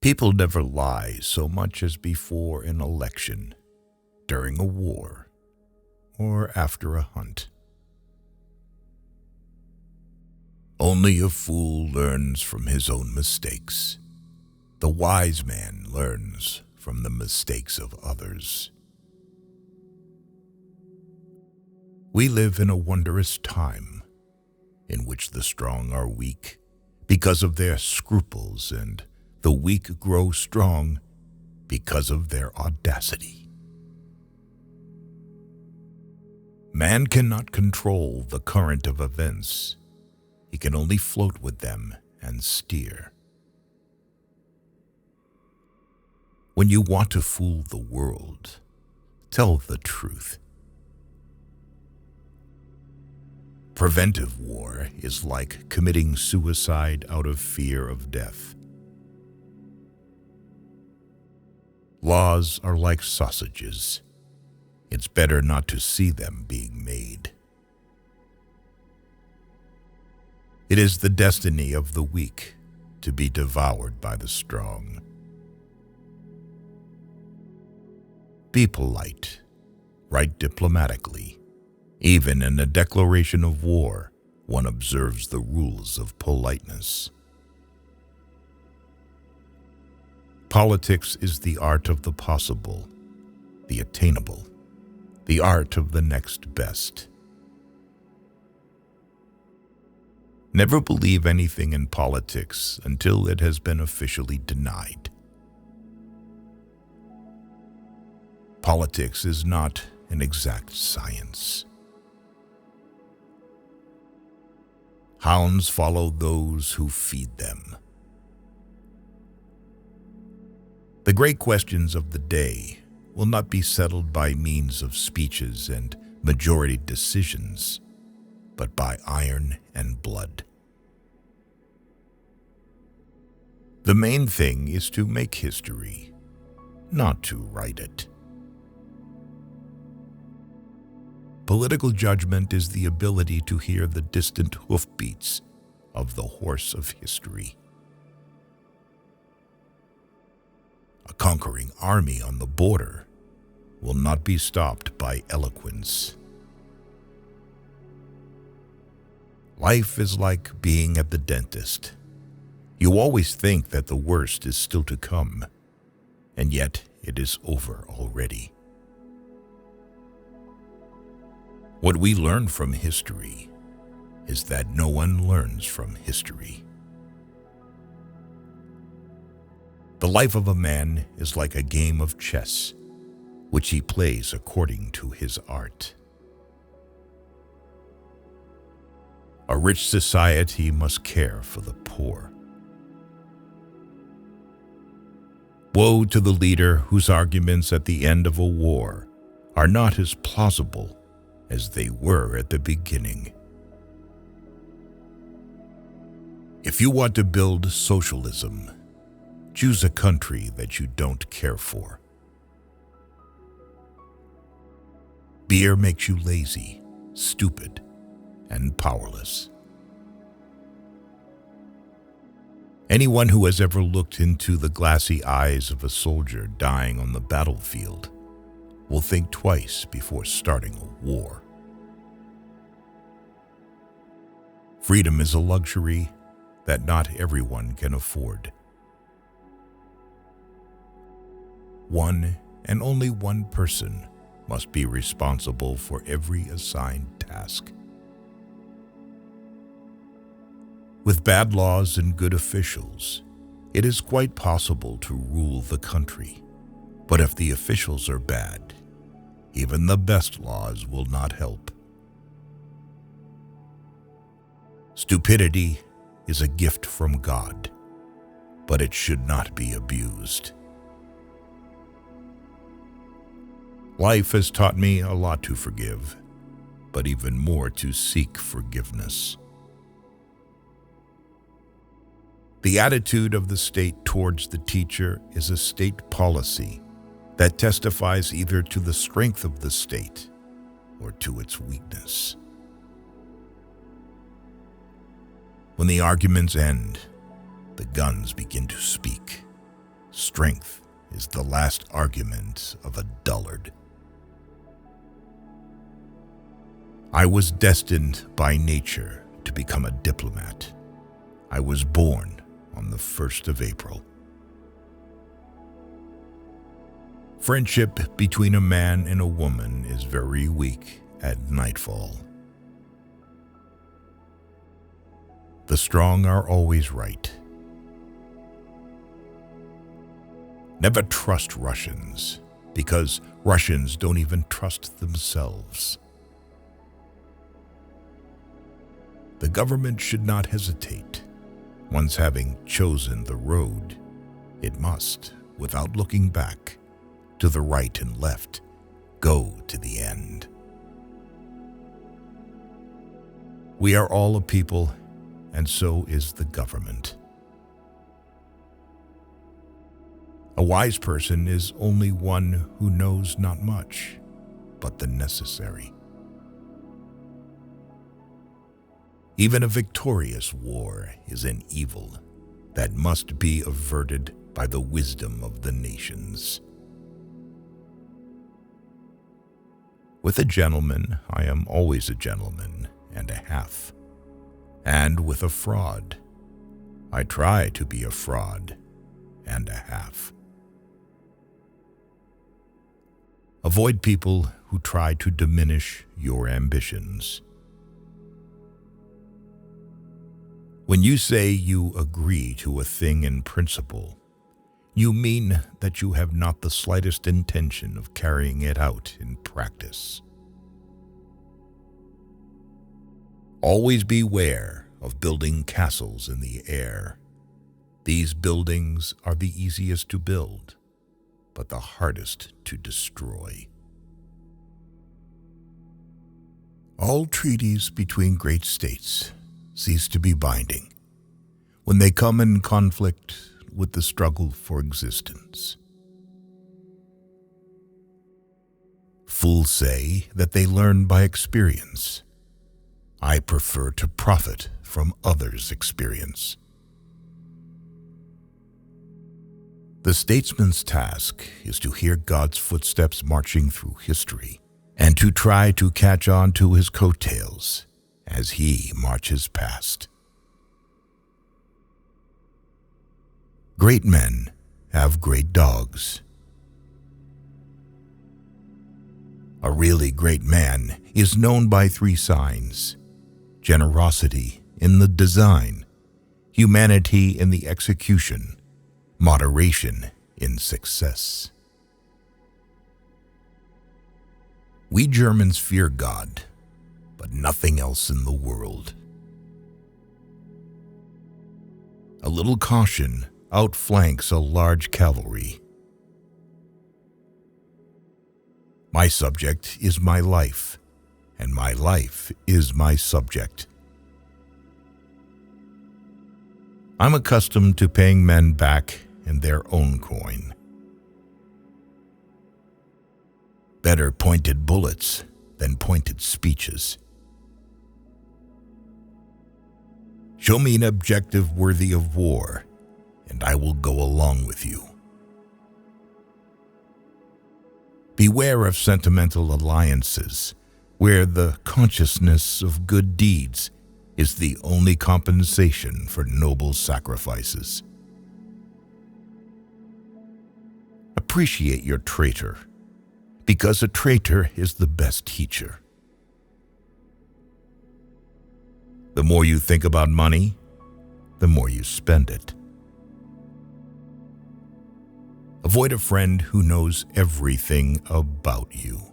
People never lie so much as before an election, during a war, or after a hunt. Only a fool learns from his own mistakes. The wise man learns from the mistakes of others. We live in a wondrous time in which the strong are weak because of their scruples, and the weak grow strong because of their audacity. Man cannot control the current of events. He can only float with them and steer. When you want to fool the world, tell the truth. Preventive war is like committing suicide out of fear of death. Laws are like sausages. It's better not to see them being made. It is the destiny of the weak to be devoured by the strong. Be polite. Write diplomatically. Even in a declaration of war, one observes the rules of politeness. Politics is the art of the possible, the attainable, the art of the next best. Never believe anything in politics until it has been officially denied. Politics is not an exact science. Hounds follow those who feed them. The great questions of the day will not be settled by means of speeches and majority decisions, but by iron and blood. The main thing is to make history, not to write it. Political judgment is the ability to hear the distant hoofbeats of the horse of history. A conquering army on the border will not be stopped by eloquence. Life is like being at the dentist. You always think that the worst is still to come, and yet it is over already. What we learn from history is that no one learns from history. The life of a man is like a game of chess, which he plays according to his art. A rich society must care for the poor. Woe to the leader whose arguments at the end of a war are not as plausible as they were at the beginning. If you want to build socialism, choose a country that you don't care for. Beer makes you lazy, stupid, and powerless. Anyone who has ever looked into the glassy eyes of a soldier dying on the battlefield will think twice before starting a war. Freedom is a luxury that not everyone can afford. One and only one person must be responsible for every assigned task. With bad laws and good officials, it is quite possible to rule the country. But if the officials are bad, even the best laws will not help. Stupidity is a gift from God, but it should not be abused. Life has taught me a lot to forgive, but even more to seek forgiveness. The attitude of the state towards the teacher is a state policy that testifies either to the strength of the state or to its weakness. When the arguments end, the guns begin to speak. strength is the last argument of a dullard. I was destined by nature to become a diplomat. I was born on the 1st of April. Friendship between a man and a woman is very weak at nightfall. The strong are always right. Never trust Russians, because Russians don't even trust themselves. The government should not hesitate. Once having chosen the road, it must, without looking back, to the right and left, go to the end. We are all a people, and so is the government. A wise person is only one who knows not much, but the necessary. Even a victorious war is an evil that must be averted by the wisdom of the nations. With a gentleman, I am always a gentleman and a half. And with a fraud, I try to be a fraud and a half. Avoid people who try to diminish your ambitions. When you say you agree to a thing in principle, you mean that you have not the slightest intention of carrying it out in practice. Always beware of building castles in the air. These buildings are the easiest to build, but the hardest to destroy. All treaties between great states cease to be binding when they come in conflict with the struggle for existence. Fools say that they learn by experience. I prefer to profit from others' experience. The statesman's task is to hear God's footsteps marching through history and to try to catch on to his coattails as he marches past. Great men have great dogs. A really great man is known by 3 signs: generosity in the design, humanity in the execution, moderation in success. We Germans fear God, but nothing else in the world. A little caution outflanks a large cavalry. My subject is my life, and my life is my subject. I'm accustomed to paying men back in their own coin. Better pointed bullets than pointed speeches. Show me an objective worthy of war, and I will go along with you. Beware of sentimental alliances, where the consciousness of good deeds is the only compensation for noble sacrifices. Appreciate your traitor, because a traitor is the best teacher. The more you think about money, the more you spend it. Avoid a friend who knows everything about you.